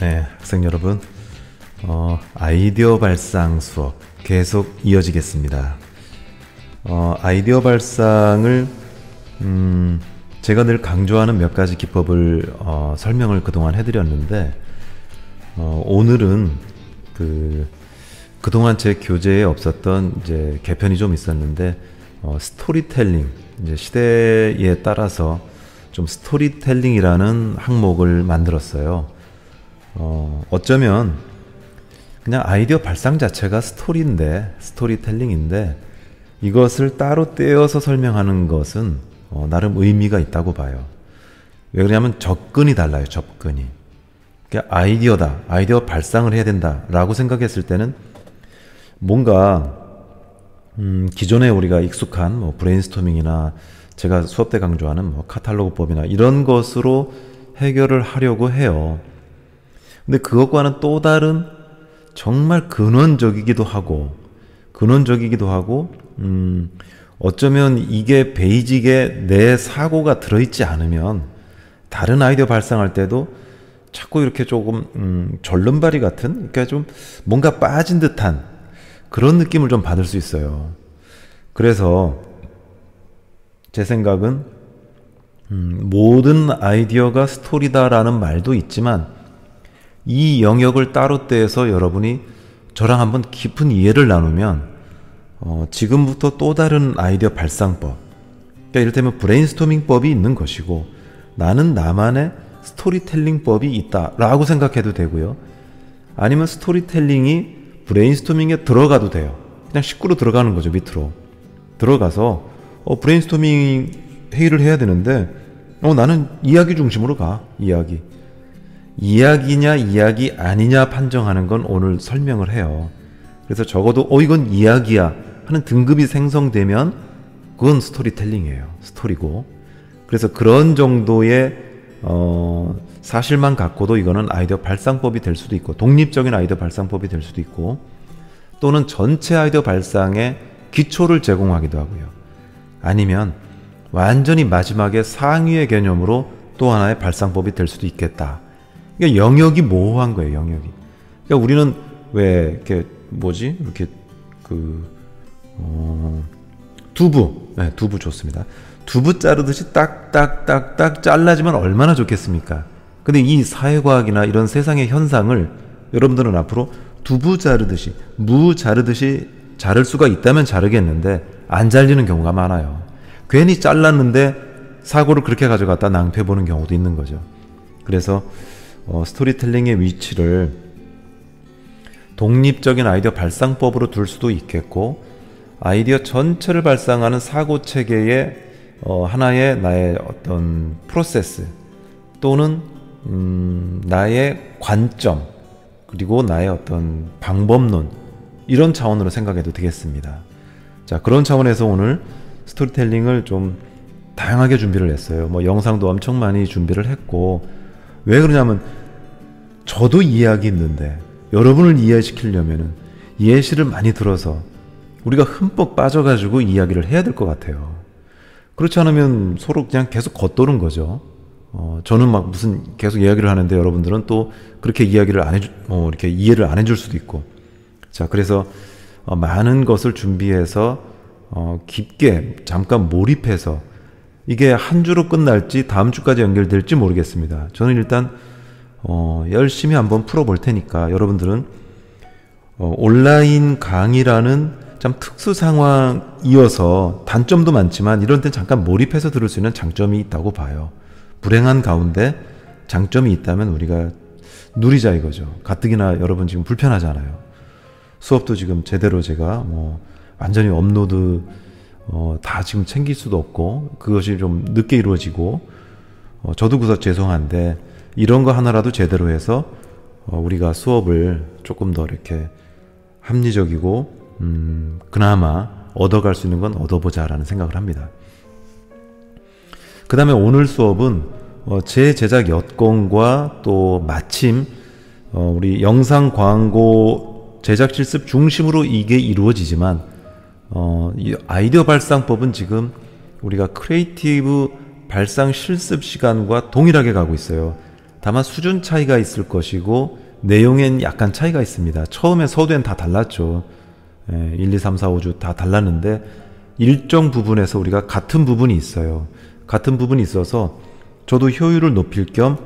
네, 학생 여러분, 아이디어 발상 수업 계속 이어지겠습니다. 아이디어 발상을 제가 늘 강조하는 몇 가지 기법을 설명을 그동안 해드렸는데, 오늘은 그동안 제 교재에 없었던 이제 개편이 좀 있었는데, 스토리텔링, 이제 시대에 따라서 좀 스토리텔링이라는 항목을 만들었어요. 어쩌면 그냥 아이디어 발상 자체가 스토리텔링인데 이것을 따로 떼어서 설명하는 것은 나름 의미가 있다고 봐요. 왜 그러냐면 접근이 달라요. 접근이. 그러니까 아이디어 발상을 해야 된다 라고 생각했을 때는 뭔가 기존에 우리가 익숙한 브레인스토밍이나 제가 수업 때 강조하는 카탈로그법이나 이런 것으로 해결을 하려고 해요. 근데 그것과는 또 다른 정말 근원적이기도 하고 어쩌면 이게 베이직에 내 사고가 들어있지 않으면 다른 아이디어 발상할 때도 자꾸 이렇게 조금 절름발이 같은, 그러니까 좀 뭔가 빠진 듯한 그런 느낌을 좀 받을 수 있어요. 그래서 제 생각은 모든 아이디어가 스토리다라는 말도 있지만 이 영역을 따로 떼서 여러분이 저랑 한번 깊은 이해를 나누면 지금부터 또 다른 아이디어 발상법, 그러니까 이를테면 브레인스토밍법이 있는 것이고 나는 나만의 스토리텔링법이 있다라고 생각해도 되고요. 아니면 스토리텔링이 브레인스토밍에 들어가도 돼요. 그냥 식구로 들어가는 거죠. 밑으로 들어가서 브레인스토밍 회의를 해야 되는데 나는 이야기 중심으로 가. 이야기냐 이야기 아니냐 판정하는 건 오늘 설명을 해요. 그래서 적어도 이건 이야기야 하는 등급이 생성되면 그건 스토리텔링이에요. 스토리고. 그래서 그런 정도의 사실만 갖고도 이거는 아이디어 발상법이 될 수도 있고 독립적인 아이디어 발상법이 될 수도 있고 또는 전체 아이디어 발상의 기초를 제공하기도 하고요. 아니면 완전히 마지막에 상위의 개념으로 또 하나의 발상법이 될 수도 있겠다. 그러니까 영역이 모호한 거예요. 영역이. 그러니까 우리는 왜 이렇게 이렇게 두부 좋습니다. 두부 자르듯이 딱딱딱딱 잘라지면 얼마나 좋겠습니까? 근데 이 사회과학이나 이런 세상의 현상을 여러분들은 앞으로 두부 자르듯이 무 자르듯이 자를 수가 있다면 자르겠는데 안 잘리는 경우가 많아요. 괜히 잘랐는데 사고를 그렇게 가져갔다 낭패 보는 경우도 있는 거죠. 그래서 스토리텔링의 위치를 독립적인 아이디어 발상법으로 둘 수도 있겠고 아이디어 전체를 발상하는 사고체계의 하나의 나의 어떤 프로세스 또는 나의 관점 그리고 나의 어떤 방법론 이런 차원으로 생각해도 되겠습니다. 자, 그런 차원에서 오늘 스토리텔링을 좀 다양하게 준비를 했어요. 영상도 엄청 많이 준비를 했고 왜 그러냐면 저도 이해하기 힘든데 여러분을 이해시키려면은 예시를 많이 들어서 우리가 흠뻑 빠져가지고 이야기를 해야 될 것 같아요. 그렇지 않으면 서로 그냥 계속 겉도는 거죠. 저는 무슨 계속 이야기를 하는데 여러분들은 또 그렇게 이야기를 안 해주, 이렇게 이해를 안 해줄 수도 있고. 자, 그래서 많은 것을 준비해서 깊게 잠깐 몰입해서 이게 한 주로 끝날지 다음 주까지 연결될지 모르겠습니다. 저는 일단 열심히 한번 풀어볼 테니까 여러분들은 온라인 강의라는 참 특수 상황이어서 단점도 많지만 이런 땐 잠깐 몰입해서 들을 수 있는 장점이 있다고 봐요. 불행한 가운데 장점이 있다면 우리가 누리자 이거죠. 가뜩이나 여러분 지금 불편하잖아요. 수업도 지금 제대로 제가 완전히 업로드 다 지금 챙길 수도 없고 그것이 좀 늦게 이루어지고 저도 그래서 죄송한데 이런 거 하나라도 제대로 해서 우리가 수업을 조금 더 이렇게 합리적이고 그나마 얻어갈 수 있는 건 얻어보자라는 생각을 합니다. 그 다음에 오늘 수업은 제 제작 여건과 또 마침 우리 영상 광고 제작 실습 중심으로 이게 이루어지지만 이 아이디어 발상법은 지금 우리가 크리에이티브 발상 실습 시간과 동일하게 가고 있어요. 다만 수준 차이가 있을 것이고 내용엔 약간 차이가 있습니다. 처음에 서두엔 다 달랐죠. 1, 2, 3, 4, 5주 다 달랐는데 일정 부분에서 우리가 같은 부분이 있어요. 같은 부분이 있어서 저도 효율을 높일 겸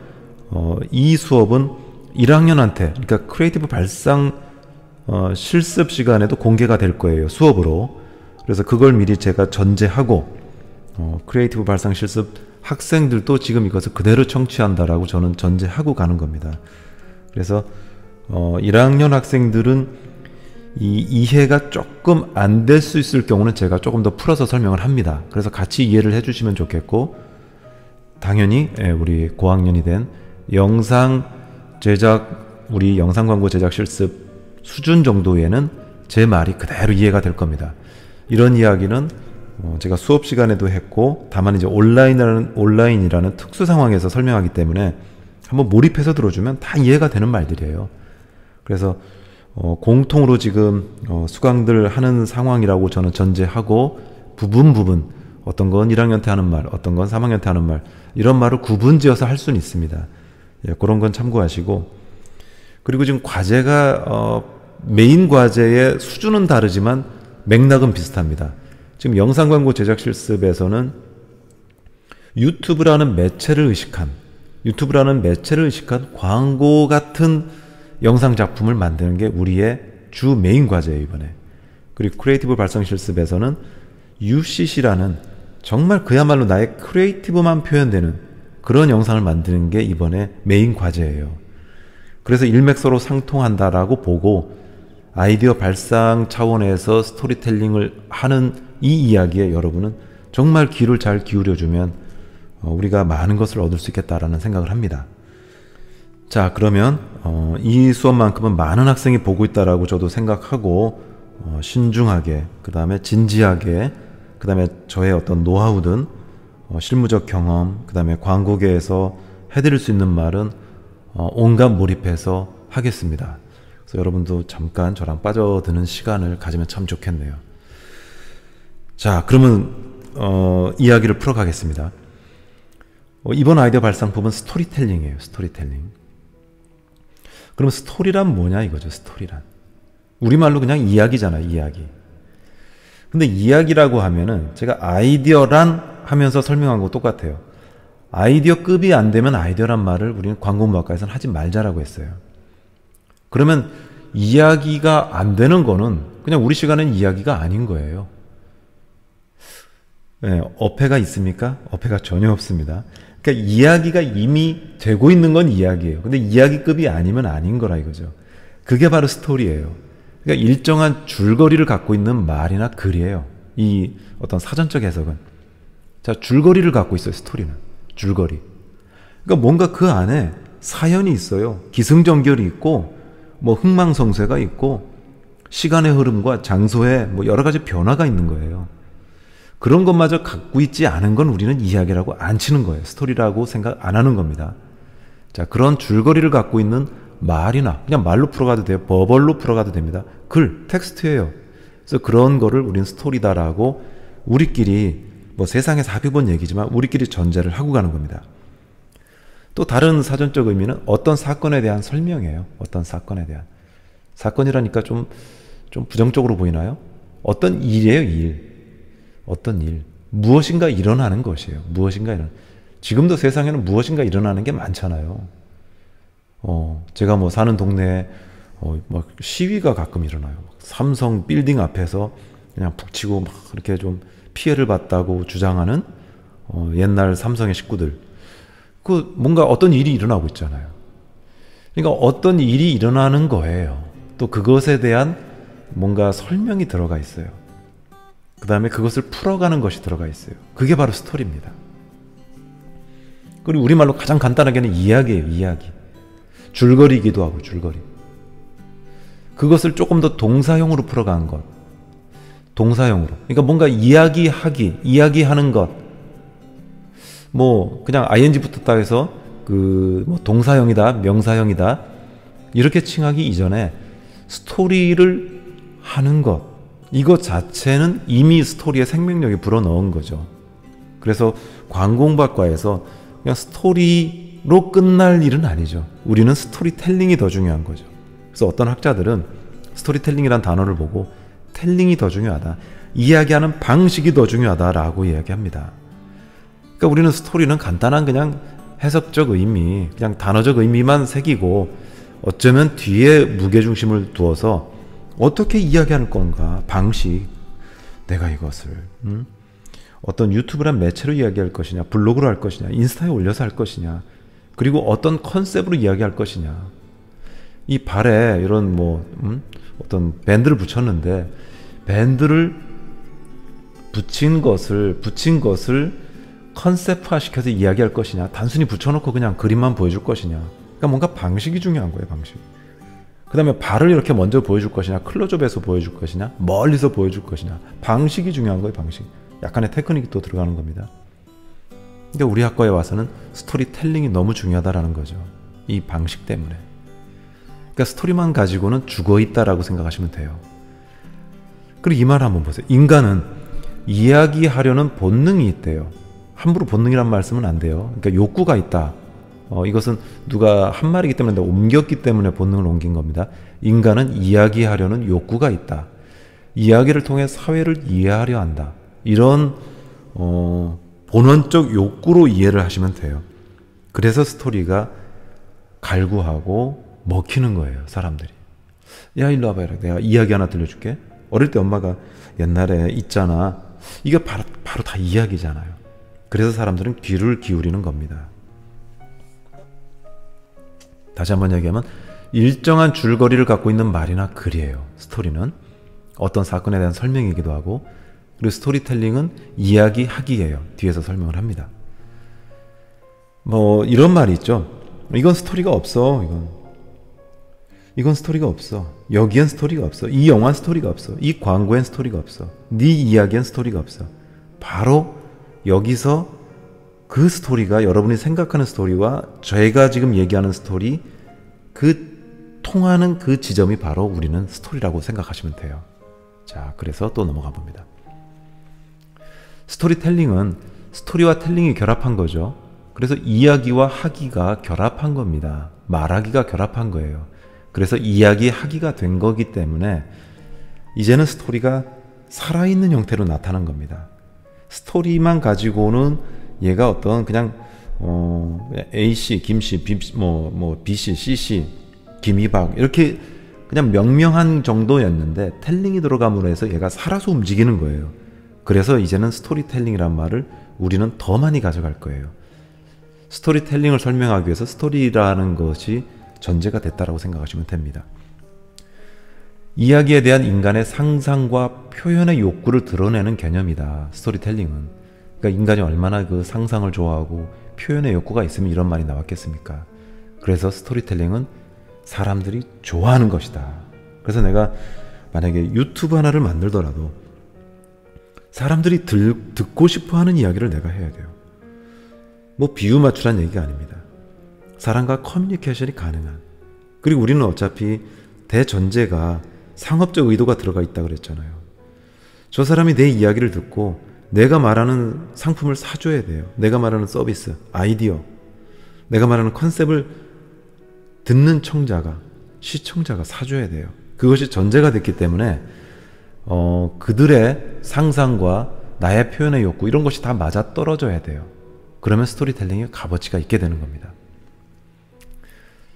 이 수업은 1학년한테, 그러니까 크리에이티브 발상 실습 시간에도 공개가 될 거예요. 수업으로. 그래서 그걸 미리 제가 전제하고 크리에이티브 발상 실습 학생들도 지금 이것을 그대로 청취한다라고 저는 전제하고 가는 겁니다. 그래서 1학년 학생들은 이 이해가 조금 안 될 수 있을 경우는 제가 조금 더 풀어서 설명을 합니다. 그래서 같이 이해를 해주시면 좋겠고, 당연히 우리 고학년이 된 영상 제작, 우리 영상 광고 제작 실습 수준 정도에는 제 말이 그대로 이해가 될 겁니다. 이런 이야기는 제가 수업 시간에도 했고, 다만 이제 온라인이라는 특수 상황에서 설명하기 때문에 한번 몰입해서 들어주면 다 이해가 되는 말들이에요. 그래서 공통으로 지금 수강들 하는 상황이라고 저는 전제하고, 부분 어떤 건 1학년 때 하는 말, 어떤 건 3학년 때 하는 말, 이런 말을 구분지어서 할 수는 있습니다. 그런 건 참고하시고, 그리고 지금 과제가 메인 과제의 수준은 다르지만 맥락은 비슷합니다. 지금 영상 광고 제작 실습에서는 유튜브라는 매체를 의식한 광고 같은 영상 작품을 만드는 게 우리의 주 메인 과제예요, 이번에. 그리고 크리에이티브 발상 실습에서는 UCC라는 정말 그야말로 나의 크리에이티브만 표현되는 그런 영상을 만드는 게 이번에 메인 과제예요. 그래서 일맥서로 상통한다라고 보고, 아이디어 발상 차원에서 스토리텔링을 하는 이 이야기에 여러분은 정말 귀를 잘 기울여주면 우리가 많은 것을 얻을 수 있겠다라는 생각을 합니다. 자, 그러면 이 수업만큼은 많은 학생이 보고 있다라고 저도 생각하고, 신중하게, 그 다음에 진지하게, 그 다음에 저의 어떤 노하우든 실무적 경험, 그 다음에 광고계에서 해드릴 수 있는 말은 온갖 몰입해서 하겠습니다. 그래서 여러분도 잠깐 저랑 빠져드는 시간을 가지면 참 좋겠네요. 자, 그러면 이야기를 풀어가겠습니다. 이번 아이디어 발상법은 스토리텔링이에요. 스토리텔링. 그럼 스토리란 뭐냐 이거죠. 스토리란 우리말로 그냥 이야기잖아. 이야기. 근데 이야기라고 하면은 제가 아이디어란 하면서 설명한 거 똑같아요. 아이디어급이 안 되면 아이디어란 말을 우리는 광고문학과에서는 하지 말자라고 했어요. 그러면 이야기가 안 되는 거는 그냥 우리 시간은 이야기가 아닌 거예요. 네, 어폐가 있습니까? 어폐가 전혀 없습니다. 그러니까 이야기가 이미 되고 있는 건 이야기예요. 근데 이야기급이 아니면 아닌 거라 이거죠. 그게 바로 스토리예요. 그러니까 일정한 줄거리를 갖고 있는 말이나 글이에요. 이 어떤 사전적 해석은. 자, 줄거리를 갖고 있어요. 스토리는. 줄거리. 그러니까 뭔가 그 안에 사연이 있어요. 기승전결이 있고, 뭐 흥망성쇠가 있고, 시간의 흐름과 장소에 뭐 여러 가지 변화가 있는 거예요. 그런 것마저 갖고 있지 않은 건 우리는 이야기라고 안 치는 거예요. 스토리라고 생각 안 하는 겁니다. 자, 그런 줄거리를 갖고 있는 말이나 그냥 말로 풀어가도 돼요. 버벌로 풀어가도 됩니다. 글, 텍스트예요. 그래서 그런 거를 우리는 스토리다라고 우리끼리 뭐 세상에서 합의본 얘기지만 우리끼리 전제를 하고 가는 겁니다. 또 다른 사전적 의미는 어떤 사건에 대한 설명이에요. 어떤 사건에 대한. 사건이라니까 좀 부정적으로 보이나요? 어떤 일이에요. 일. 어떤 일. 무엇인가 일어나는 것이에요. 무엇인가 일어나는. 지금도 세상에는 무엇인가 일어나는 게 많잖아요. 제가 뭐 사는 동네에 막 시위가 가끔 일어나요. 삼성 빌딩 앞에서 그냥 북치고 막 이렇게 좀 피해를 봤다고 주장하는 옛날 삼성의 식구들. 그 뭔가 어떤 일이 일어나고 있잖아요. 그러니까 어떤 일이 일어나는 거예요. 또 그것에 대한 뭔가 설명이 들어가 있어요. 그 다음에 그것을 풀어가는 것이 들어가 있어요. 그게 바로 스토리입니다. 그리고 우리말로 가장 간단하게는 이야기예요. 이야기. 줄거리이기도 하고 줄거리. 그것을 조금 더 동사형으로 풀어간 것. 동사형으로. 그러니까 뭔가 이야기하기, 이야기하는 것. 뭐 그냥 ing 붙었다 해서 뭐 동사형이다, 명사형이다 이렇게 칭하기 이전에 스토리를 하는 것. 이것 자체는 이미 스토리의 생명력이 불어넣은 거죠. 그래서 광고문학과에서 그냥 스토리 스토리로 끝날 일은 아니죠. 우리는 스토리텔링이 더 중요한 거죠. 그래서 어떤 학자들은 스토리텔링이란 단어를 보고 텔링이 더 중요하다, 이야기하는 방식이 더 중요하다라고 이야기합니다. 그러니까 우리는 스토리는 간단한 그냥 해석적 의미, 그냥 단어적 의미만 새기고 어쩌면 뒤에 무게중심을 두어서 어떻게 이야기할 건가, 방식, 내가 이것을 어떤 유튜브란 매체로 이야기할 것이냐, 블로그로 할 것이냐, 인스타에 올려서 할 것이냐, 그리고 어떤 컨셉으로 이야기할 것이냐. 이 발에 이런 어떤 밴드를 붙였는데 밴드를 붙인 것을 컨셉화 시켜서 이야기할 것이냐, 단순히 붙여놓고 그냥 그림만 보여줄 것이냐. 그러니까 뭔가 방식이 중요한 거예요, 방식. 그 다음에 발을 이렇게 먼저 보여줄 것이냐, 클로즈업해서 보여줄 것이냐, 멀리서 보여줄 것이냐. 방식이 중요한 거예요, 방식. 약간의 테크닉이 또 들어가는 겁니다. 그러니까 우리 학과에 와서는 스토리텔링이 너무 중요하다라는 거죠. 이 방식 때문에. 그러니까 스토리만 가지고는 죽어있다라고 생각하시면 돼요. 그리고 이 말을 한번 보세요. 인간은 이야기하려는 본능이 있대요. 함부로 본능이란 말씀은 안 돼요. 그러니까 욕구가 있다. 이것은 누가 한 말이기 때문에 옮겼기 때문에 본능을 옮긴 겁니다. 인간은 이야기하려는 욕구가 있다. 이야기를 통해 사회를 이해하려 한다. 이런 본원적 욕구로 이해를 하시면 돼요. 그래서 스토리가 갈구하고 먹히는 거예요, 사람들이. 야, 일로 와봐요. 내가 이야기 하나 들려줄게. 어릴 때 엄마가 옛날에 있잖아. 이게 바로 다 이야기잖아요. 그래서 사람들은 귀를 기울이는 겁니다. 다시 한번 얘기하면 일정한 줄거리를 갖고 있는 말이나 글이에요. 스토리는 어떤 사건에 대한 설명이기도 하고, 그리고 스토리텔링은 이야기하기예요. 뒤에서 설명을 합니다. 이런 말이 있죠. 이건 스토리가 없어. 이건 스토리가 없어. 여기엔 스토리가 없어. 이 영화엔 스토리가 없어. 이 광고엔 스토리가 없어. 네 이야기엔 스토리가 없어. 바로 여기서 그 스토리가, 여러분이 생각하는 스토리와 제가 지금 얘기하는 스토리, 그 통하는 그 지점이 바로 우리는 스토리라고 생각하시면 돼요. 자, 그래서 또 넘어가 봅니다. 스토리텔링은 스토리와 텔링이 결합한 거죠. 그래서 이야기와 하기가 결합한 겁니다. 말하기가 결합한 거예요. 그래서 이야기하기가 된 거기 때문에 이제는 스토리가 살아있는 형태로 나타난 겁니다. 스토리만 가지고는 얘가 어떤 그냥 A씨, 김씨, B씨, C씨, 김이박 이렇게 그냥 명명한 정도였는데 텔링이 들어감으로 해서 얘가 살아서 움직이는 거예요. 그래서 이제는 스토리텔링이란 말을 우리는 더 많이 가져갈 거예요. 스토리텔링을 설명하기 위해서 스토리라는 것이 전제가 됐다라고 생각하시면 됩니다. 이야기에 대한 인간의 상상과 표현의 욕구를 드러내는 개념이다. 스토리텔링은. 그러니까 인간이 얼마나 그 상상을 좋아하고 표현의 욕구가 있으면 이런 말이 나왔겠습니까? 그래서 스토리텔링은 사람들이 좋아하는 것이다. 그래서 내가 만약에 유튜브 하나를 만들더라도 사람들이 듣고 싶어하는 이야기를 내가 해야 돼요. 비유 맞추란 얘기가 아닙니다. 사람과 커뮤니케이션이 가능한. 그리고 우리는 어차피 대전제가 상업적 의도가 들어가 있다 그랬잖아요. 저 사람이 내 이야기를 듣고 내가 말하는 상품을 사줘야 돼요. 내가 말하는 서비스, 아이디어, 내가 말하는 컨셉을 듣는 청자가, 시청자가 사줘야 돼요. 그것이 전제가 됐기 때문에 그들의 상상과 나의 표현의 욕구 이런 것이 다 맞아떨어져야 돼요. 그러면 스토리텔링의 값어치가 있게 되는 겁니다.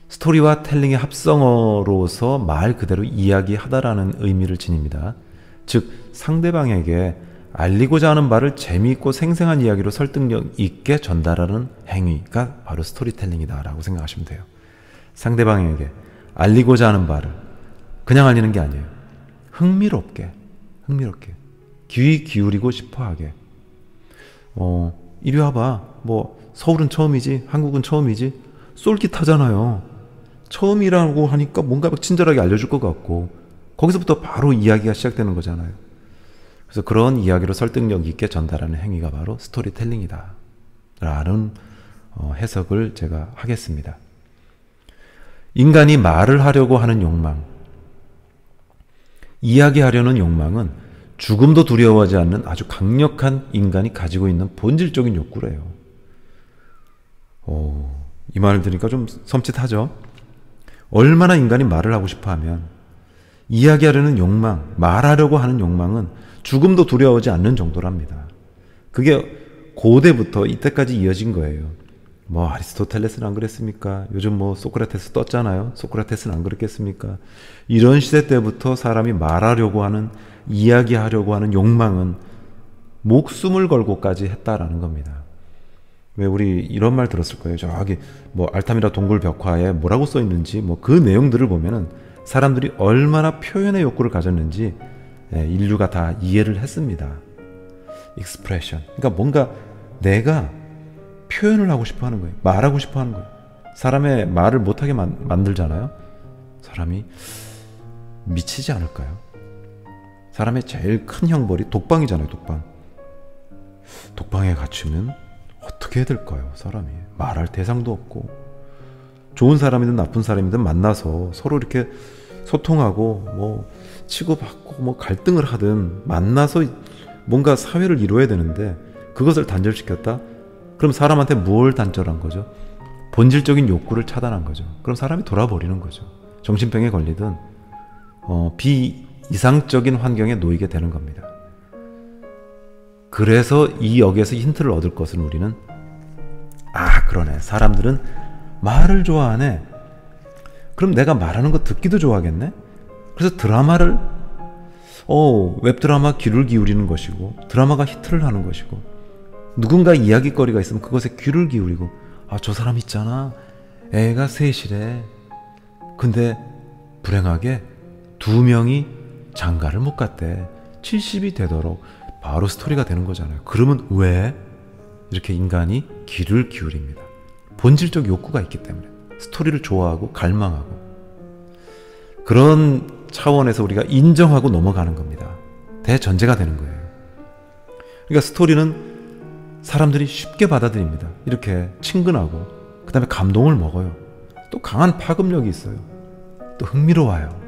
스토리와 텔링의 합성어로서 말 그대로 이야기하다라는 의미를 지닙니다. 즉 상대방에게 알리고자 하는 바를 재미있고 생생한 이야기로 설득력 있게 전달하는 행위가 바로 스토리텔링이다 라고 생각하시면 돼요. 상대방에게 알리고자 하는 바를 그냥 알리는 게 아니에요. 흥미롭게 귀 기울이고 싶어하게. 이리 와봐. 서울은 처음이지, 한국은 처음이지. 솔깃하잖아요. 처음이라고 하니까 뭔가 친절하게 알려줄 것 같고 거기서부터 바로 이야기가 시작되는 거잖아요. 그래서 그런 이야기로 설득력 있게 전달하는 행위가 바로 스토리텔링이다 라는 해석을 제가 하겠습니다. 인간이 말을 하려고 하는 욕망, 이야기하려는 욕망은 죽음도 두려워하지 않는 아주 강력한 인간이 가지고 있는 본질적인 욕구래요. 이 말을 들으니까 좀 섬찟하죠. 얼마나 인간이 말을 하고 싶어 하면 이야기하려는 욕망, 말하려고 하는 욕망은 죽음도 두려워하지 않는 정도랍니다. 그게 고대부터 이때까지 이어진 거예요. 뭐 아리스토텔레스는 안 그랬습니까? 요즘 뭐 소크라테스 떴잖아요. 소크라테스는 안 그랬겠습니까? 이런 시대 때부터 사람이 말하려고 하는, 이야기하려고 하는 욕망은 목숨을 걸고까지 했다라는 겁니다. 왜 우리 이런 말 들었을 거예요. 저기 뭐 알타미라 동굴 벽화에 뭐라고 써 있는지 뭐 그 내용들을 보면은 사람들이 얼마나 표현의 욕구를 가졌는지 인류가 다 이해를 했습니다. expression. 그러니까 뭔가 내가 표현을 하고 싶어 하는 거예요. 말하고 싶어 하는 거예요. 사람의 말을 못하게 만들잖아요. 사람이 미치지 않을까요? 사람의 제일 큰 형벌이 독방이잖아요. 독방. 독방에 갇히면 어떻게 해야 될까요? 사람이 말할 대상도 없고, 좋은 사람이든 나쁜 사람이든 만나서 서로 이렇게 소통하고 뭐 치고받고 뭐 갈등을 하든 만나서 뭔가 사회를 이루어야 되는데 그것을 단절시켰다? 그럼 사람한테 뭘 단절한 거죠? 본질적인 욕구를 차단한 거죠. 그럼 사람이 돌아버리는 거죠. 정신병에 걸리든 비이상적인 환경에 놓이게 되는 겁니다. 그래서 이 역에서 힌트를 얻을 것은 우리는 그러네. 사람들은 말을 좋아하네. 그럼 내가 말하는 거 듣기도 좋아하겠네? 그래서 드라마를 웹드라마 귀를 기울이는 것이고, 드라마가 히트를 하는 것이고, 누군가 이야기거리가 있으면 그것에 귀를 기울이고, 저 사람 있잖아, 애가 셋이래. 근데 불행하게 2명이 장가를 못 갔대. 70이 되도록 바로 스토리가 되는 거잖아요. 그러면 왜 이렇게 인간이 귀를 기울입니다? 본질적 욕구가 있기 때문에. 스토리를 좋아하고 갈망하고. 그런 차원에서 우리가 인정하고 넘어가는 겁니다. 대전제가 되는 거예요. 그러니까 스토리는 사람들이 쉽게 받아들입니다. 이렇게 친근하고, 그 다음에 감동을 먹어요. 또 강한 파급력이 있어요. 또 흥미로워요.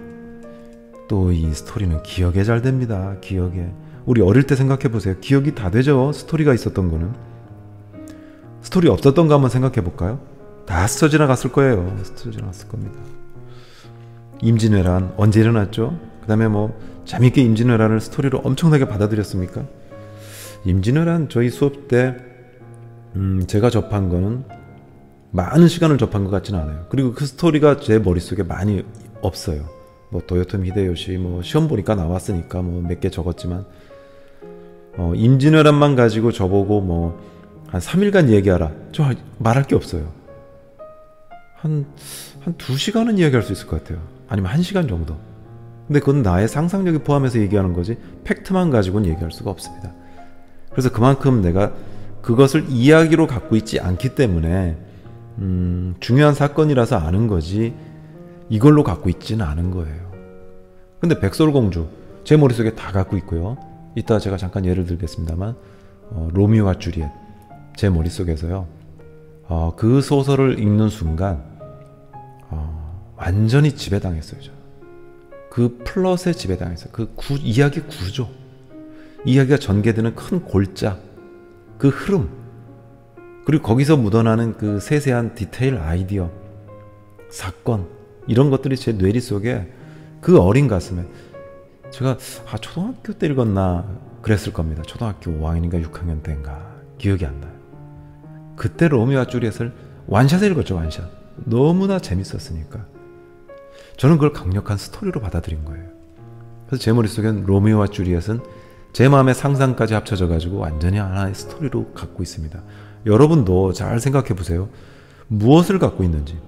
또 이 스토리는 기억에 잘 됩니다. 기억에. 우리 어릴 때 생각해 보세요. 기억이 다 되죠. 스토리가 있었던 거는. 스토리 없었던 거 한번 생각해 볼까요? 다 스쳐 지나갔을 거예요. 스쳐 지나갔을 겁니다. 임진왜란 언제 일어났죠? 그 다음에 뭐 재밌게 임진왜란을 스토리로 엄청나게 받아들였습니까? 임진왜란 저희 수업 때 제가 접한 거는 많은 시간을 접한 것 같지는 않아요. 그리고 그 스토리가 제 머릿속에 많이 없어요. 뭐 도요토미 히데요시 뭐 시험 보니까 나왔으니까 뭐 몇 개 적었지만 임진왜란만 가지고 저보고 뭐 한 3일간 얘기하라. 저 말할 게 없어요. 한 2시간은 이야기할 수 있을 것 같아요. 아니면 1시간 정도. 근데 그건 나의 상상력이 포함해서 얘기하는 거지 팩트만 가지고는 얘기할 수가 없습니다. 그래서 그만큼 내가 그것을 이야기로 갖고 있지 않기 때문에 중요한 사건이라서 아는 거지 이걸로 갖고 있지는 않은 거예요. 근데 백설공주 제 머릿속에 다 갖고 있고요. 이따 제가 잠깐 예를 들겠습니다만 로미오와 주리엣 제 머릿속에서요. 그 소설을 읽는 순간 완전히 지배당했어요. 그 플롯에 지배당했어요. 그 이야기 구조, 이야기가 전개되는 큰 골자, 그 흐름, 그리고 거기서 묻어나는 그 세세한 디테일 아이디어, 사건, 이런 것들이 제 뇌리 속에 그 어린 가슴에 제가 초등학교 때 읽었나 그랬을 겁니다. 초등학교 5학년인가 6학년 때인가 기억이 안 나요. 그때 로미오와 주리엣을 완샷에 읽었죠. 완샷. 너무나 재밌었으니까 저는 그걸 강력한 스토리로 받아들인 거예요. 그래서 제 머릿속엔 로미오와 주리엣은 제 마음의 상상까지 합쳐져 가지고 완전히 하나의 스토리로 갖고 있습니다. 여러분도 잘 생각해 보세요. 무엇을 갖고 있는지.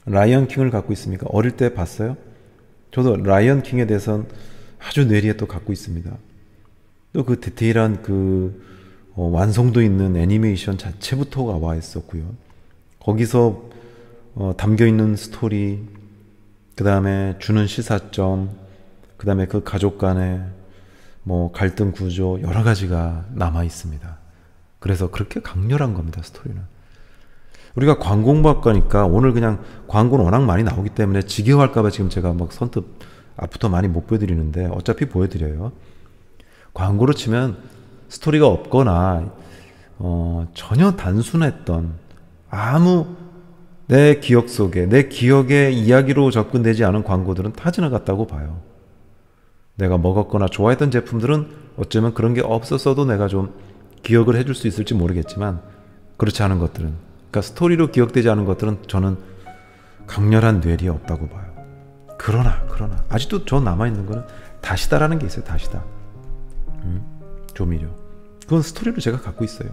라이언 킹을 갖고 있습니까? 어릴 때 봤어요? 저도 라이언 킹에 대해서는 아주 뇌리에 또 갖고 있습니다. 또 그 디테일한 그 완성도 있는 애니메이션 자체부터가 와 있었고요. 거기서 담겨있는 스토리, 그 다음에 주는 시사점, 그 다음에 그 가족 간의 뭐 갈등 구조 여러 가지가 남아 있습니다. 그래서 그렇게 강렬한 겁니다. 스토리는. 우리가 광고공부학과니까 오늘 그냥 광고는 워낙 많이 나오기 때문에 지겨워할까봐 지금 제가 막 선뜻 앞부터 많이 못 보여드리는데 어차피 보여드려요. 광고로 치면 스토리가 없거나 전혀 단순했던 아무 내 기억 속에, 내 기억의 이야기로 접근되지 않은 광고들은 다 지나갔다고 봐요. 내가 먹었거나 좋아했던 제품들은 어쩌면 그런 게 없었어도 내가 좀 기억을 해줄 수 있을지 모르겠지만, 그렇지 않은 것들은, 그러니까 스토리로 기억되지 않은 것들은 저는 강렬한 뇌리에 없다고 봐요. 그러나 아직도 저 남아있는 거는 다시다라는 게 있어요. 다시다. 조미료. 그건 스토리로 제가 갖고 있어요.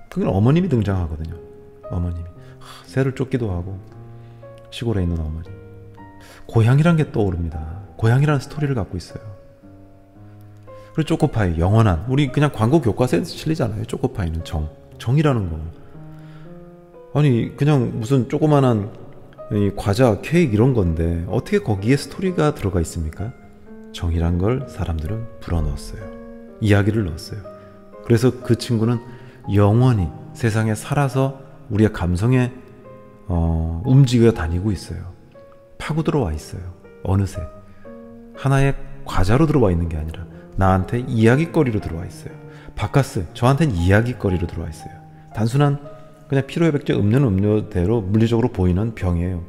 그건 어머님이 등장하거든요. 어머님이 새를 쫓기도 하고, 시골에 있는 어머니. 고향이란 게 떠오릅니다. 고향이라는 스토리를 갖고 있어요. 그리고 초코파이, 영원한. 우리 그냥 광고 교과서에 실리잖아요. 초코파이는 정이라는 거. 아니 그냥 무슨 조그만한 과자, 케이크 이런 건데 어떻게 거기에 스토리가 들어가 있습니까? 정이란 걸 사람들은 불어넣었어요. 이야기를 넣었어요. 그래서 그 친구는 영원히 세상에 살아서 우리의 감성에 움직여 다니고 있어요. 파고 들어와 있어요. 어느새 하나의 과자로 들어와 있는 게 아니라 나한테 이야기거리로 들어와 있어요. 바카스, 저한테는 이야기거리로 들어와 있어요. 단순한 그냥 피로회복제 음료는 음료대로 물리적으로 보이는 병이에요.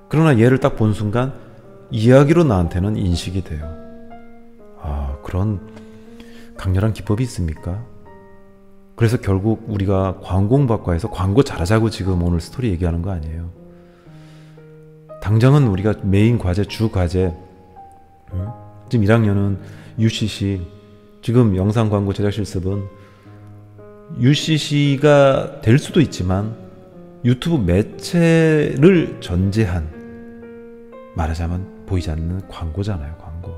그러나 얘를 딱 본 순간 이야기로 나한테는 인식이 돼요. 그런 강렬한 기법이 있습니까? 그래서 결국 우리가 광공박과에서 광고 잘하자고 지금 오늘 스토리 얘기하는 거 아니에요. 당장은 우리가 메인 과제, 주 과제, 지금 1학년은 UCC, 지금 영상 광고 제작 실습은 UCC가 될 수도 있지만 유튜브 매체를 전제한, 말하자면 보이지 않는 광고잖아요. 광고.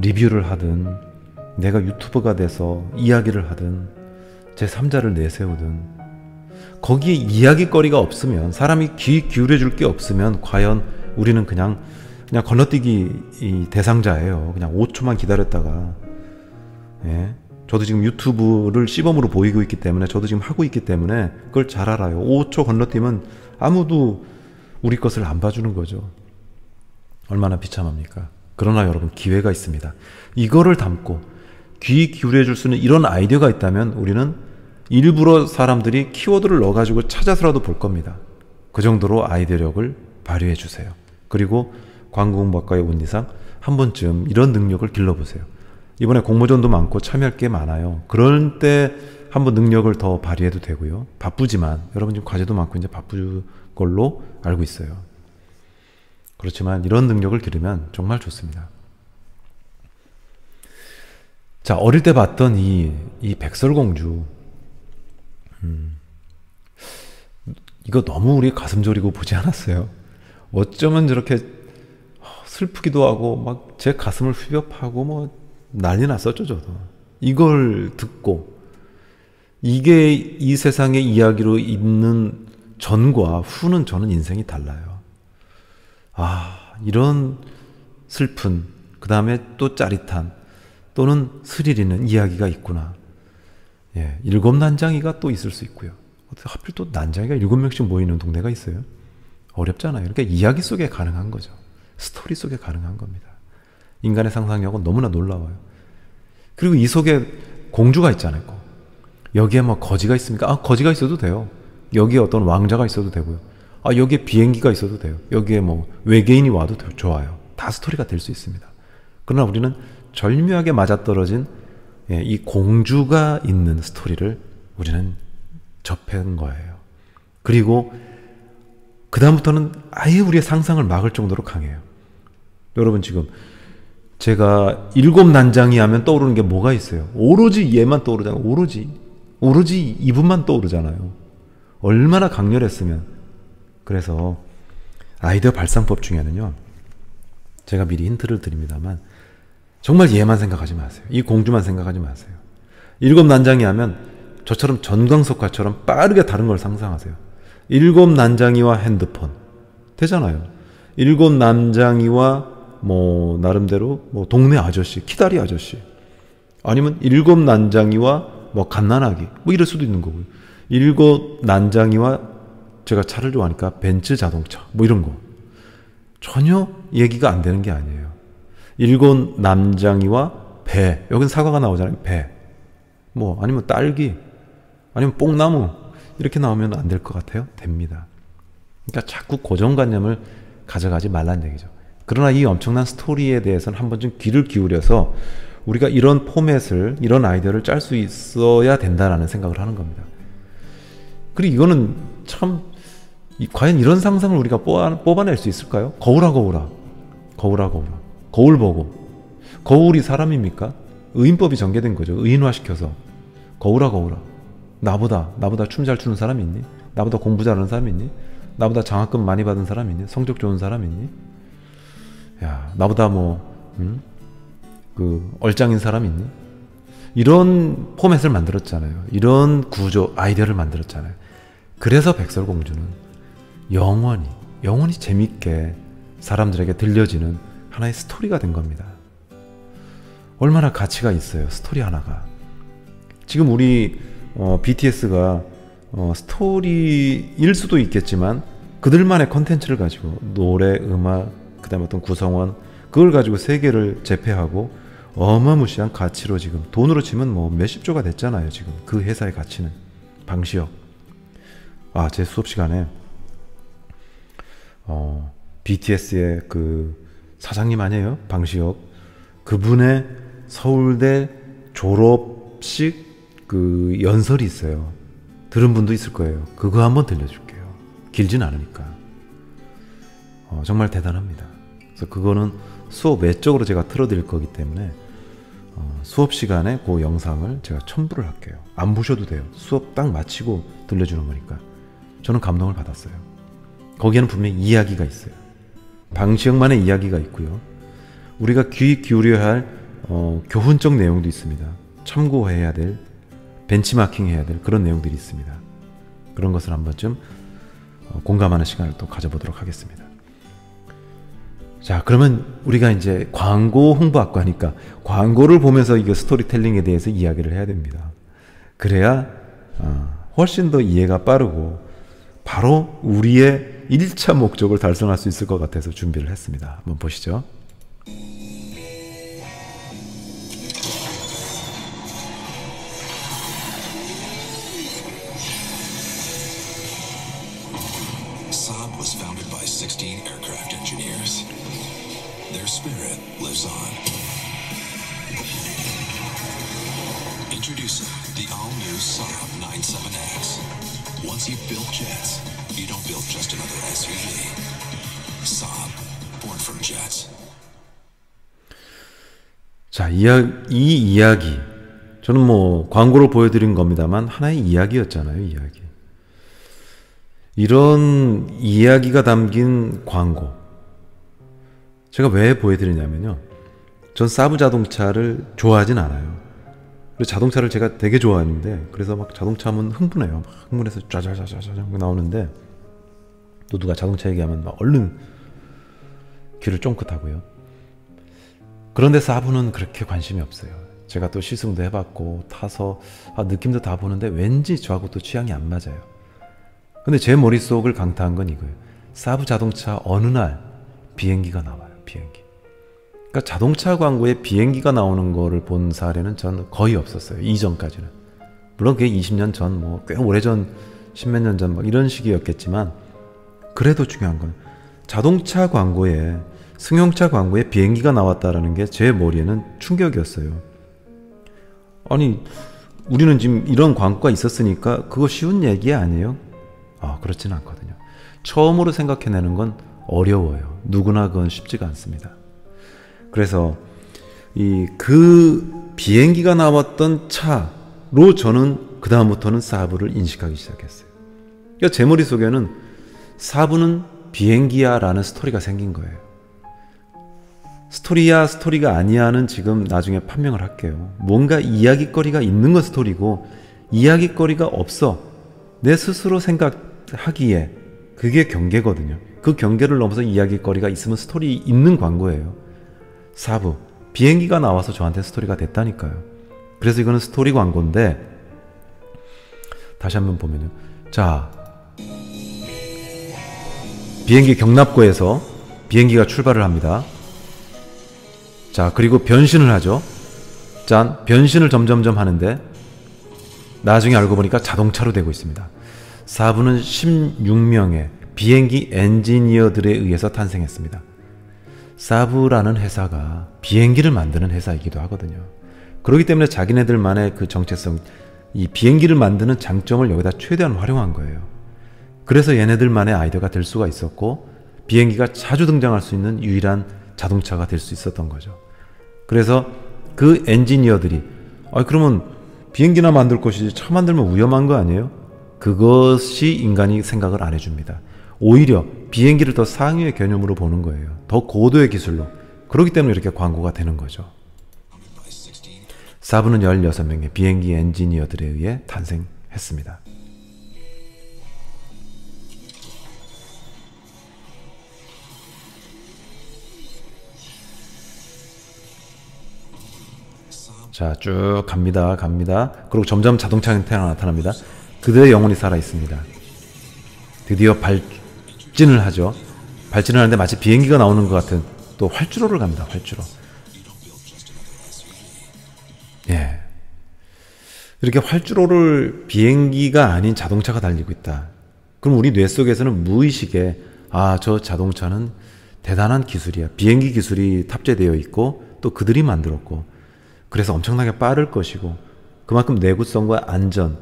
리뷰를 하든 내가 유튜버가 돼서 이야기를 하든 제3자를 내세우든 거기에 이야기거리가 없으면, 사람이 귀 기울여 줄 게 없으면 과연 우리는 그냥 건너뛰기 대상자예요. 그냥 5초만 기다렸다가, 예. 저도 지금 유튜브를 시범으로 보이고 있기 때문에, 저도 지금 하고 있기 때문에 그걸 잘 알아요. 5초 건너뛰면 아무도 우리 것을 안 봐주는 거죠. 얼마나 비참합니까? 그러나 여러분, 기회가 있습니다. 이거를 담고 귀 기울여 줄 수 있는 이런 아이디어가 있다면 우리는 일부러 사람들이 키워드를 넣어가지고 찾아서라도 볼 겁니다. 그 정도로 아이디어력을 발휘해 주세요. 그리고 광고공박과에 온 이상 한 번쯤 이런 능력을 길러보세요. 이번에 공모전도 많고 참여할 게 많아요. 그럴 때 한번 능력을 더 발휘해도 되고요. 바쁘지만 여러분 지금 과제도 많고 이제 바쁜 걸로 알고 있어요. 그렇지만 이런 능력을 기르면 정말 좋습니다. 자, 어릴 때 봤던 이 백설공주, 이거 너무 우리 가슴 저리고 보지 않았어요? 어쩌면 저렇게 슬프기도 하고 막 제 가슴을 휘벼파고 뭐 난리 났었죠. 저도 이걸 듣고, 이게 이 세상의 이야기로 있는 전과 후는 저는 인생이 달라요. 이런 슬픈, 그 다음에 또 짜릿한, 또는 스릴 있는 이야기가 있구나. 예, 7난장이가 또 있을 수 있고요. 어떻게 하필 또 난장이가 7명씩 모이는 동네가 있어요? 어렵잖아요. 그러니까 이야기 속에 가능한 거죠. 스토리 속에 가능한 겁니다. 인간의 상상력은 너무나 놀라워요. 그리고 이 속에 공주가 있잖아요. 여기에 뭐 거지가 있습니까? 거지가 있어도 돼요. 여기에 어떤 왕자가 있어도 되고요. 여기에 비행기가 있어도 돼요. 여기에 뭐 외계인이 와도 좋아요. 다 스토리가 될 수 있습니다. 그러나 우리는 절묘하게 맞아떨어진 이 공주가 있는 스토리를 우리는 접한 거예요. 그리고 그 다음부터는 아예 우리의 상상을 막을 정도로 강해요. 여러분 지금 제가 7난장이 하면 떠오르는 게 뭐가 있어요? 오로지 얘만 떠오르잖아요. 오로지 이분만 떠오르잖아요. 얼마나 강렬했으면. 그래서 아이디어 발상법 중에는요, 제가 미리 힌트를 드립니다만 정말 얘만 생각하지 마세요. 이 공주만 생각하지 마세요. 7난장이 하면 저처럼 전광석화처럼 빠르게 다른 걸 상상하세요. 7난장이와 핸드폰 되잖아요. 7난장이와 뭐 나름대로 뭐 동네 아저씨, 키다리 아저씨, 아니면 7난장이와 뭐 갓난아기, 뭐 이럴 수도 있는 거고요. 7난장이와 제가 차를 좋아하니까 벤츠 자동차, 뭐 이런 거 전혀 얘기가 안 되는 게 아니에요. 7난장이와 배, 여긴 사과가 나오잖아요. 배, 뭐 아니면 딸기, 아니면 뽕나무, 이렇게 나오면 안 될 것 같아요? 됩니다. 그러니까 자꾸 고정관념을 가져가지 말란 얘기죠. 그러나 이 엄청난 스토리에 대해서는 한번 좀 귀를 기울여서 우리가 이런 포맷을, 이런 아이디어를 짤 수 있어야 된다라는 생각을 하는 겁니다. 그리고 이거는 참 과연 이런 상상을 우리가 뽑아낼 수 있을까요? 거울아 거울아, 거울아 거울아, 거울 보고. 거울이 사람입니까? 의인법이 전개된 거죠. 의인화시켜서. 거울아 거울아, 나보다 춤 잘 추는 사람이 있니? 나보다 공부 잘하는 사람이 있니? 나보다 장학금 많이 받은 사람이 있니? 성적 좋은 사람이 있니? 야, 나보다 얼짱인 사람이 있니? 이런 포맷을 만들었잖아요. 이런 구조, 아이디어를 만들었잖아요. 그래서 백설공주는 영원히 재밌게 사람들에게 들려지는 하나의 스토리가 된 겁니다. 얼마나 가치가 있어요, 스토리 하나가. 지금 우리 BTS가 스토리일 수도 있겠지만 그들만의 컨텐츠를 가지고 노래, 음악, 그 다음에 어떤 구성원, 그걸 가지고 세계를 제패하고 어마무시한 가치로 지금 돈으로 치면 뭐 몇십조가 됐잖아요. 지금 그 회사의 가치는. 방시혁, 제 수업 시간에 BTS의 그 사장님 아니에요? 방시혁. 그분의 서울대 졸업식 그 연설이 있어요. 들은 분도 있을 거예요. 그거 한번 들려줄게요. 길진 않으니까. 정말 대단합니다. 그래서 그거는 수업 외적으로 제가 틀어드릴 거기 때문에 수업 시간에 그 영상을 제가 첨부를 할게요. 안 보셔도 돼요. 수업 딱 마치고 들려주는 거니까. 저는 감동을 받았어요. 거기에는 분명히 이야기가 있어요. 방시혁만의 이야기가 있고요. 우리가 귀 기울여야 할 교훈적 내용도 있습니다. 참고해야 될, 벤치마킹 해야 될 그런 내용들이 있습니다. 그런 것을 한 번쯤 공감하는 시간을 또 가져보도록 하겠습니다. 자, 그러면 우리가 이제 광고 홍보학과니까 광고를 보면서 이게 스토리텔링에 대해서 이야기를 해야 됩니다. 그래야 훨씬 더 이해가 빠르고 바로 우리의 1차 목적을 달성할 수 있을 것 같아서 준비를 했습니다. 한번 보시죠. Saab was founded by 16 aircraft engineers. Their spirit lives on. Introducing the all-new Saab 97X. Once you've built jets, you don't build just another SUV. Saab, born from jets. 자, 이 이야기. 저는 뭐 광고를 보여드린 겁니다만 하나의 이야기였잖아요, 이야기. 이런 이야기가 담긴 광고. 제가 왜 보여드리냐면요. 전 사브 자동차를 좋아하진 않아요. 그리고 자동차를 제가 되게 좋아하는데, 그래서 막 자동차 하면 흥분해요. 막 흥분해서 짜자자자자 나오는데, 또 누가 자동차 얘기하면 막 얼른 귀를 쫑긋하고요. 그런데 사브는 그렇게 관심이 없어요. 제가 또 시승도 해봤고 타서 느낌도 다 보는데 왠지 저하고 또 취향이 안 맞아요. 근데 제 머릿속을 강타한 건 이거예요. 사브 자동차 어느 날 비행기가 나와요. 비행기. 그러니까 자동차 광고에 비행기가 나오는 거를 본 사례는 저는 거의 없었어요. 이전까지는. 물론 그게 20년 전, 뭐 꽤 오래전, 십몇 년 전 막 이런 시기였겠지만, 그래도 중요한 건 자동차 광고에, 승용차 광고에 비행기가 나왔다라는 게 제 머리에는 충격이었어요. 아니, 우리는 지금 이런 광고가 있었으니까 그거 쉬운 얘기 아니에요? 그렇지는 않거든요. 처음으로 생각해내는 건 어려워요. 누구나 그건 쉽지가 않습니다. 그래서 그 비행기가 나왔던 차로 저는 그 다음부터는 사브를 인식하기 시작했어요. 그러니까 제 머릿속에는 사브는 비행기야 라는 스토리가 생긴 거예요. 스토리야 스토리가 아니야는 지금 나중에 판명을 할게요. 뭔가 이야기거리가 있는 건 스토리고 이야기거리가 없어 내 스스로 생각하기에 그게 경계거든요. 그 경계를 넘어서 이야기거리가 있으면 스토리 있는 광고예요. 사브, 비행기가 나와서 저한테 스토리가 됐다니까요. 그래서 이거는 스토리 광고인데, 다시 한번 보면요. 자, 비행기 경납고에서 비행기가 출발을 합니다. 자, 그리고 변신을 하죠. 짠, 변신을 점점점 하는데 나중에 알고 보니까 자동차로 되고 있습니다. 사부는 16명의 비행기 엔지니어들에 의해서 탄생했습니다. 사부라는 회사가 비행기를 만드는 회사이기도 하거든요. 그렇기 때문에 자기네들만의 그 정체성, 이 비행기를 만드는 장점을 여기다 최대한 활용한 거예요. 그래서 얘네들만의 아이디어가 될 수가 있었고 비행기가 자주 등장할 수 있는 유일한 자동차가 될 수 있었던 거죠. 그래서 그 엔지니어들이 그러면 비행기나 만들 것이지 차 만들면 위험한 거 아니에요? 그것이 인간이 생각을 안 해줍니다. 오히려 비행기를 더 상위의 개념으로 보는 거예요. 더 고도의 기술로. 그렇기 때문에 이렇게 광고가 되는 거죠. 사부는 16명의 비행기 엔지니어들에 의해 탄생했습니다. 자, 쭉 갑니다. 그리고 점점 자동차 형태가 나타납니다. 그들의 영혼이 살아있습니다. 드디어 발진을 하죠. 발진을 하는데 마치 비행기가 나오는 것 같은 또 활주로를 갑니다. 활주로. 예. 이렇게 활주로를 비행기가 아닌 자동차가 달리고 있다. 그럼 우리 뇌 속에서는 무의식에 저 자동차는 대단한 기술이야. 비행기 기술이 탑재되어 있고 또 그들이 만들었고 그래서 엄청나게 빠를 것이고 그만큼 내구성과 안전,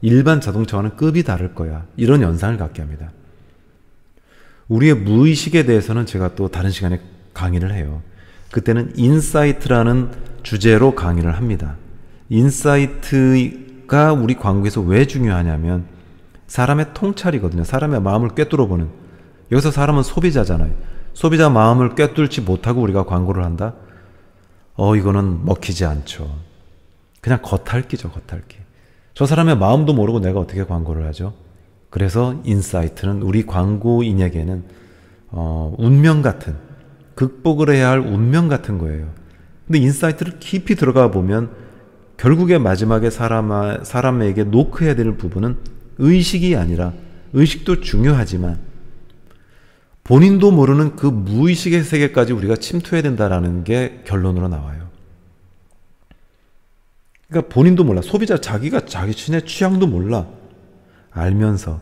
일반 자동차와는 급이 다를 거야. 이런 연상을 갖게 합니다. 우리의 무의식에 대해서는 제가 또 다른 시간에 강의를 해요. 그때는 인사이트라는 주제로 강의를 합니다. 인사이트가 우리 광고에서 왜 중요하냐면 사람의 통찰이거든요. 사람의 마음을 꿰뚫어보는. 여기서 사람은 소비자잖아요. 소비자 마음을 꿰뚫지 못하고 우리가 광고를 한다? 이거는 먹히지 않죠. 그냥 겉핥기죠, 겉핥기. 저 사람의 마음도 모르고 내가 어떻게 광고를 하죠? 그래서 인사이트는 우리 광고인에게는 운명 같은, 극복을 해야 할 운명 같은 거예요. 근데 인사이트를 깊이 들어가 보면 결국에 마지막에 사람에게 노크해야 될 부분은 의식이 아니라, 의식도 중요하지만 본인도 모르는 그 무의식의 세계까지 우리가 침투해야 된다라는 게 결론으로 나와요. 그러니까 본인도 몰라. 소비자 자기가 자기 신의 취향도 몰라. 알면서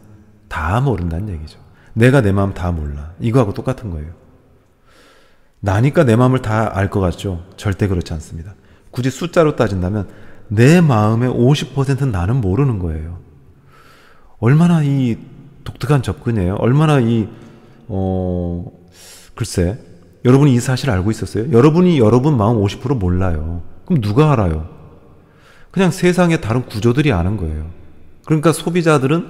다 모른다는 얘기죠. 내가 내 마음 다 몰라. 이거하고 똑같은 거예요. 나니까 내 마음을 다 알 것 같죠? 절대 그렇지 않습니다. 굳이 숫자로 따진다면 내 마음의 50%는 나는 모르는 거예요. 얼마나 이 독특한 접근이에요. 얼마나 글쎄, 여러분이 이 사실을 알고 있었어요? 여러분이 여러분 마음 50% 몰라요. 그럼 누가 알아요? 그냥 세상의 다른 구조들이 아는 거예요. 그러니까 소비자들은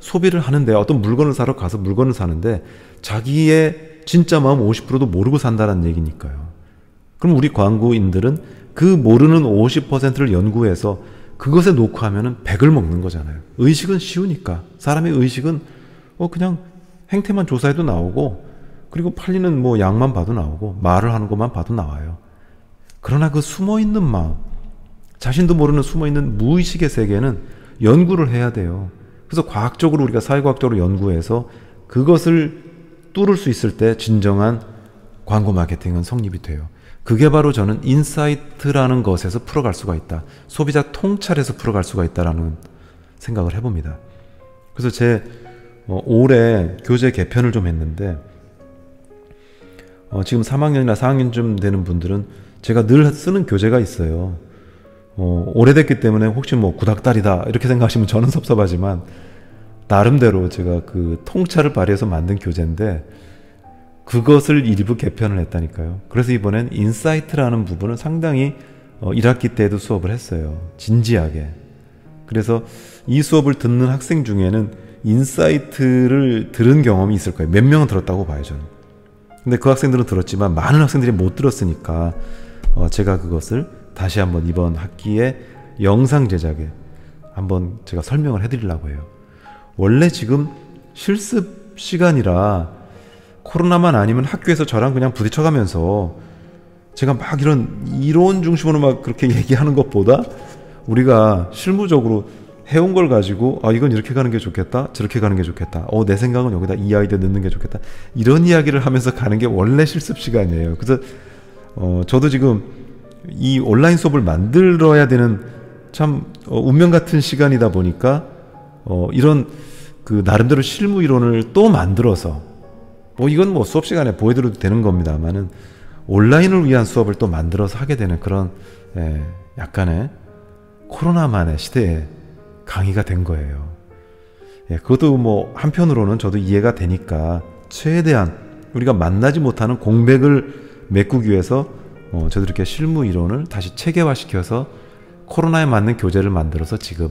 소비를 하는데, 어떤 물건을 사러 가서 물건을 사는데 자기의 진짜 마음 50%도 모르고 산다는 얘기니까요. 그럼 우리 광고인들은 그 모르는 50%를 연구해서 그것에 놓고 하면은 100을 먹는 거잖아요. 의식은 쉬우니까. 사람의 의식은 그냥 행태만 조사해도 나오고, 그리고 팔리는 뭐 양만 봐도 나오고, 말을 하는 것만 봐도 나와요. 그러나 그 숨어있는 마음, 자신도 모르는 숨어있는 무의식의 세계는 연구를 해야 돼요. 그래서 과학적으로, 우리가 사회과학적으로 연구해서 그것을 뚫을 수 있을 때 진정한 광고 마케팅은 성립이 돼요. 그게 바로 저는 인사이트라는 것에서 풀어갈 수가 있다. 소비자 통찰에서 풀어갈 수가 있다라는 생각을 해봅니다. 그래서 제 올해 교재 개편을 좀 했는데, 지금 3학년이나 4학년쯤 되는 분들은 제가 늘 쓰는 교재가 있어요. 오래됐기 때문에 혹시 뭐 구닥다리다 이렇게 생각하시면 저는 섭섭하지만, 나름대로 제가 그 통찰을 발휘해서 만든 교재인데 그것을 일부 개편을 했다니까요. 그래서 이번엔 인사이트라는 부분을 상당히 1학기 때에도 수업을 했어요. 진지하게. 그래서 이 수업을 듣는 학생 중에는 인사이트를 들은 경험이 있을 거예요. 몇 명은 들었다고 봐요, 저는. 근데 그 학생들은 들었지만 많은 학생들이 못 들었으니까 제가 그것을 다시 한번 이번 학기에 영상 제작에 한번 제가 설명을 해드리려고 해요. 원래 지금 실습 시간이라 코로나만 아니면 학교에서 저랑 그냥 부딪혀가면서 제가 막 이런 이론 중심으로 막 그렇게 얘기하는 것보다 우리가 실무적으로 해온 걸 가지고 이건 이렇게 가는 게 좋겠다, 저렇게 가는 게 좋겠다, 내 생각은 여기다 이 아이디어 넣는 게 좋겠다, 이런 이야기를 하면서 가는 게 원래 실습 시간이에요. 그래서 저도 지금 이 온라인 수업을 만들어야 되는 참 운명 같은 시간이다 보니까 이런 그 나름대로 실무 이론을 또 만들어서 뭐 이건 뭐 수업 시간에 보여드려도 되는 겁니다만은 온라인을 위한 수업을 또 만들어서 하게 되는 그런 약간의 코로나만의 시대에 강의가 된 거예요. 그것도 뭐 한편으로는 저도 이해가 되니까 최대한 우리가 만나지 못하는 공백을 메꾸기 위해서 저도 이렇게 실무 이론을 다시 체계화시켜서 코로나에 맞는 교재를 만들어서 지금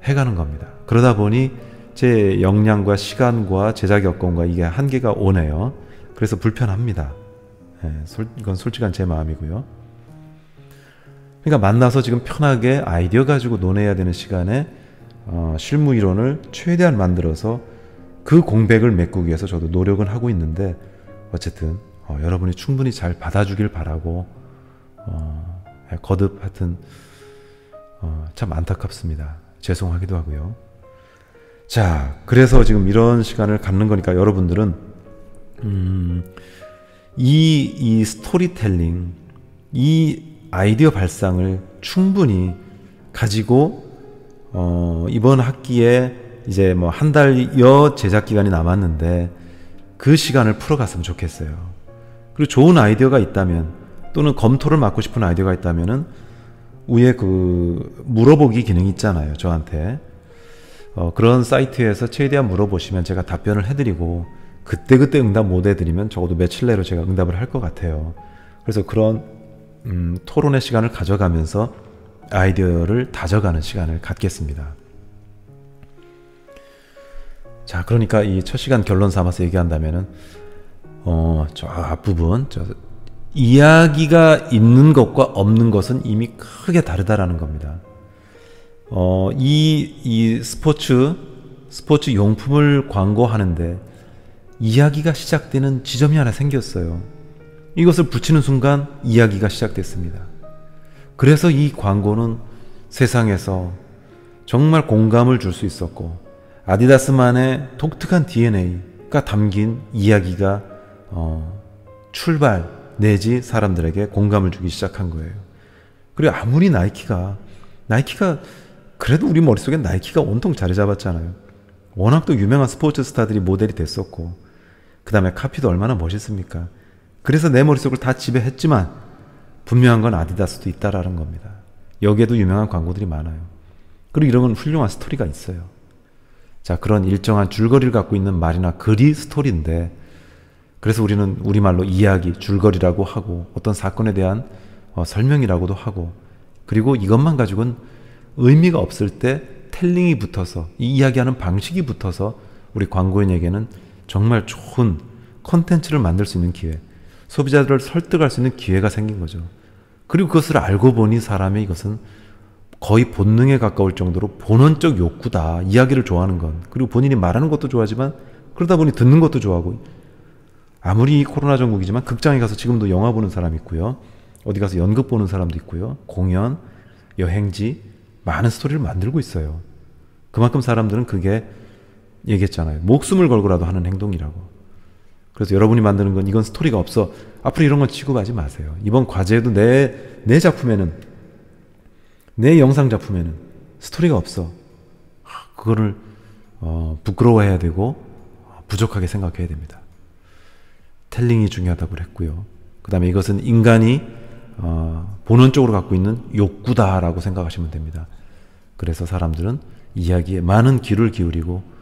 해가는 겁니다. 그러다 보니 제 역량과 시간과 제작 여건과 이게 한계가 오네요. 그래서 불편합니다. 이건 솔직한 제 마음이고요. 그러니까 만나서 지금 편하게 아이디어 가지고 논해야 되는 시간에 실무 이론을 최대한 만들어서 그 공백을 메꾸기 위해서 저도 노력은 하고 있는데 어쨌든 여러분이 충분히 잘 받아주길 바라고 거듭 하여튼 참 안타깝습니다. 죄송하기도 하고요. 자, 그래서 지금 이런 시간을 갖는 거니까 여러분들은 이 스토리텔링, 이 아이디어 발상을 충분히 가지고 이번 학기에 이제 뭐 한 달여 제작 기간이 남았는데 그 시간을 풀어갔으면 좋겠어요. 그리고 좋은 아이디어가 있다면 또는 검토를 맡고 싶은 아이디어가 있다면은 위에 그 물어보기 기능이 있잖아요. 저한테 그런 사이트에서 최대한 물어보시면 제가 답변을 해드리고 그때그때 응답 못 해드리면 적어도 며칠 내로 제가 응답을 할 것 같아요. 그래서 그런 토론의 시간을 가져가면서 아이디어를 다져가는 시간을 갖겠습니다. 자, 그러니까 이 첫 시간 결론 삼아서 얘기한다면은 저 앞부분 이야기가 있는 것과 없는 것은 이미 크게 다르다라는 겁니다. 이 스포츠 용품을 광고하는데 이야기가 시작되는 지점이 하나 생겼어요. 이것을 붙이는 순간 이야기가 시작됐습니다. 그래서 이 광고는 세상에서 정말 공감을 줄 수 있었고 아디다스만의 독특한 DNA가 담긴 이야기가 출발 내지 사람들에게 공감을 주기 시작한 거예요. 그리고 아무리 나이키가 그래도 우리 머릿속엔 나이키가 온통 자리 잡았잖아요. 워낙 또 유명한 스포츠 스타들이 모델이 됐었고 그 다음에 카피도 얼마나 멋있습니까? 그래서 내 머릿속을 다 지배했지만 분명한 건 아디다스도 있다라는 겁니다. 여기에도 유명한 광고들이 많아요. 그리고 이런 건 훌륭한 스토리가 있어요. 자, 그런 일정한 줄거리를 갖고 있는 말이나 글이 스토리인데 그래서 우리는 우리말로 이야기, 줄거리라고 하고 어떤 사건에 대한 설명이라고도 하고 그리고 이것만 가지고는 의미가 없을 때 텔링이 붙어서 이 이야기하는 방식이 붙어서 우리 광고인에게는 정말 좋은 컨텐츠를 만들 수 있는 기회, 소비자들을 설득할 수 있는 기회가 생긴 거죠. 그리고 그것을 알고 보니 사람의 이것은 거의 본능에 가까울 정도로 본원적 욕구다. 이야기를 좋아하는 건. 그리고 본인이 말하는 것도 좋아하지만 그러다 보니 듣는 것도 좋아하고 아무리 코로나 전국이지만 극장에 가서 지금도 영화 보는 사람이 있고요. 어디 가서 연극 보는 사람도 있고요. 공연, 여행지 많은 스토리를 만들고 있어요. 그만큼 사람들은 그게 얘기했잖아요. 목숨을 걸고라도 하는 행동이라고. 그래서 여러분이 만드는 건 이건 스토리가 없어. 앞으로 이런 건 취급하지 마세요. 이번 과제에도 내 작품에는 내 영상 작품에는 스토리가 없어. 그거를 부끄러워해야 되고 부족하게 생각해야 됩니다. 텔링이 중요하다고 그랬고요. 그 다음에 이것은 인간이 본원적으로 갖고 있는 욕구다라고 생각하시면 됩니다. 그래서 사람들은 이야기에 많은 귀를 기울이고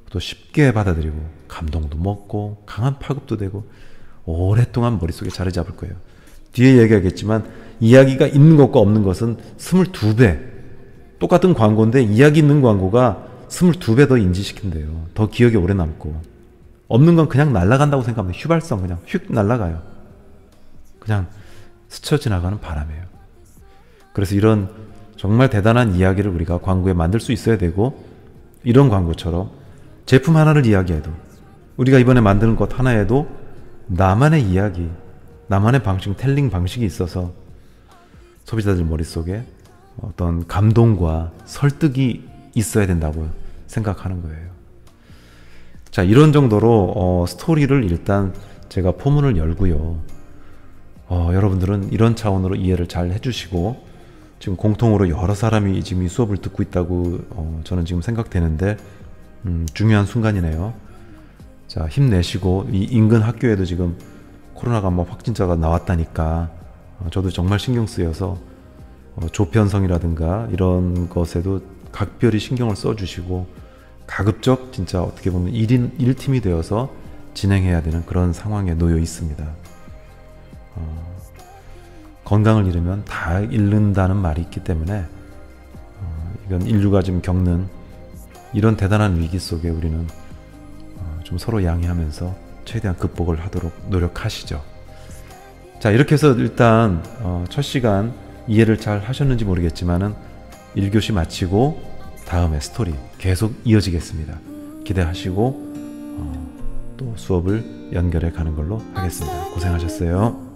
또 쉽게 받아들이고 감동도 먹고 강한 파급도 되고 오랫동안 머릿속에 자리 잡을 거예요. 뒤에 얘기하겠지만 이야기가 있는 것과 없는 것은 22배 똑같은 광고인데 이야기 있는 광고가 22배 더 인지시킨대요. 더 기억에 오래 남고 없는 건 그냥 날아간다고 생각하면 휘발성 그냥 휙 날아가요. 그냥 스쳐 지나가는 바람이에요. 그래서 이런 정말 대단한 이야기를 우리가 광고에 만들 수 있어야 되고 이런 광고처럼 제품 하나를 이야기해도 우리가 이번에 만드는 것 하나에도 나만의 이야기, 나만의 방식, 텔링 방식이 있어서 소비자들 머릿속에 어떤 감동과 설득이 있어야 된다고 생각하는 거예요. 자, 이런 정도로 스토리를 일단 제가 포문을 열고요. 여러분들은 이런 차원으로 이해를 잘 해주시고 지금 공통으로 여러 사람이 지금 이 수업을 듣고 있다고 저는 지금 생각되는데 중요한 순간이네요. 자, 힘내시고 이 인근 학교에도 지금 코로나가 뭐 확진자가 나왔다니까 저도 정말 신경 쓰여서 조편성이라든가 이런 것에도 각별히 신경을 써주시고 가급적 진짜 어떻게 보면 1팀이 되어서 진행해야 되는 그런 상황에 놓여 있습니다. 건강을 잃으면 다 잃는다는 말이 있기 때문에 이건 인류가 지금 겪는 이런 대단한 위기 속에 우리는 좀 서로 양해하면서 최대한 극복을 하도록 노력하시죠. 자, 이렇게 해서 일단 첫 시간 이해를 잘 하셨는지 모르겠지만은 1교시 마치고 다음에 스토리 계속 이어지겠습니다. 기대하시고 또 수업을 연결해 가는 걸로 하겠습니다. 고생하셨어요.